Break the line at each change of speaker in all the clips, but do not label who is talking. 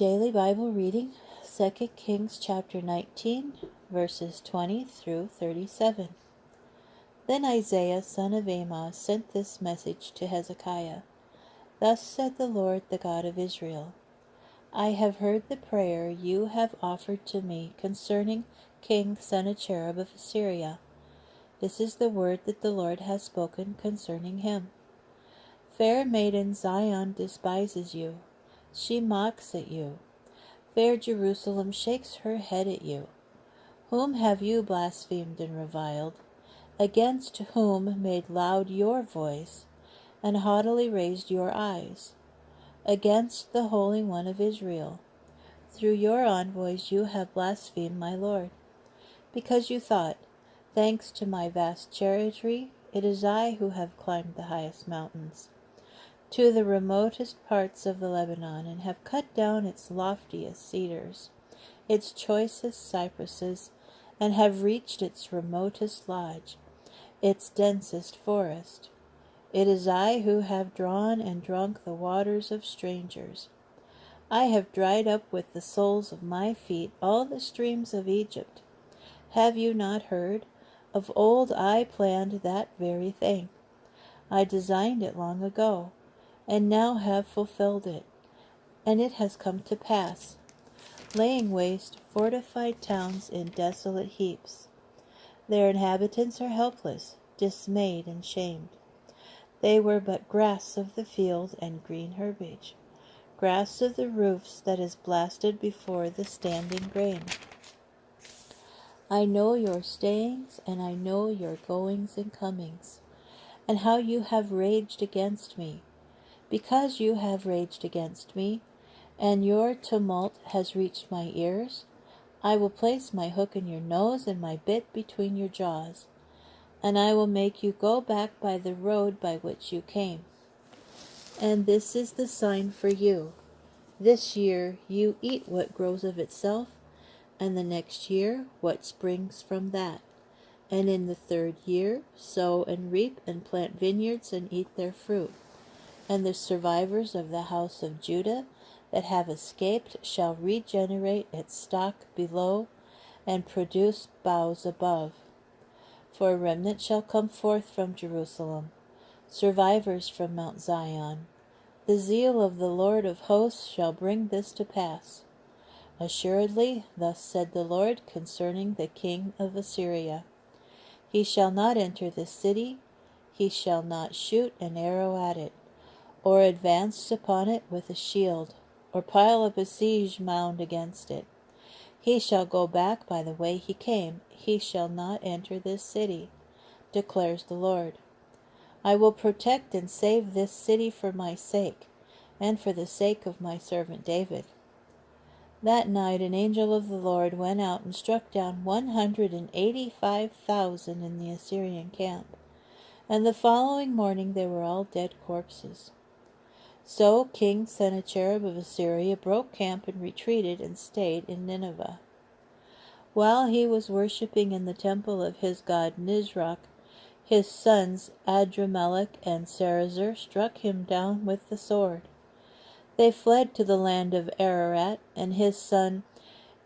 Daily Bible reading, 2 Kings chapter 19, verses 20 through 37. Then Isaiah son of Amoz sent this message to Hezekiah. Thus said the Lord, the God of Israel, I have heard the prayer you have offered to me concerning King Sennacherib of Assyria. This is the word that the Lord has spoken concerning him. Fair maiden Zion despises you. She mocks at you. Fair Jerusalem shakes her head at you. Whom have you blasphemed and reviled? Against whom made loud your voice, and haughtily raised your eyes? Against the Holy One of Israel. Through your envoys you have blasphemed my Lord. Because you thought, thanks to my vast chariotry, it is I who have climbed the highest mountains, to the remotest parts of the Lebanon, and have cut down its loftiest cedars, its choicest cypresses, and have reached its remotest lodge, its densest forest. It is I who have drawn and drunk the waters of strangers. I have dried up with the soles of my feet all the streams of Egypt. Have you not heard? Of old I planned that very thing. I designed it long ago, and now have fulfilled it, and it has come to pass, laying waste fortified towns in desolate heaps. Their inhabitants are helpless, dismayed, and shamed. They were but grass of the field and green herbage, grass of the roofs that is blasted before the standing grain. I know your stayings, and I know your goings and comings, and how you have raged against me. Because you have raged against me, and your tumult has reached my ears, I will place my hook in your nose and my bit between your jaws, and I will make you go back by the road by which you came. And this is the sign for you. This year you eat what grows of itself, and the next year what springs from that. And in the third year sow and reap and plant vineyards and eat their fruit. And the survivors of the house of Judah that have escaped shall regenerate its stock below and produce boughs above. For a remnant shall come forth from Jerusalem, survivors from Mount Zion. The zeal of the Lord of hosts shall bring this to pass. Assuredly, thus said the Lord concerning the king of Assyria, he shall not enter this city, he shall not shoot an arrow at it, or advance upon it with a shield, or pile up a siege mound against it. He shall go back by the way he came, he shall not enter this city, declares the Lord. I will protect and save this city for my sake, and for the sake of my servant David. That night an angel of the Lord went out and struck down 185,000 in the Assyrian camp, and the following morning they were all dead corpses. So King Sennacherib of Assyria broke camp and retreated and stayed in Nineveh. While he was worshipping in the temple of his god Nisroch, his sons Adramelech and Sarezer struck him down with the sword. They fled to the land of Ararat, and his son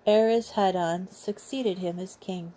Esarhaddon succeeded him as king.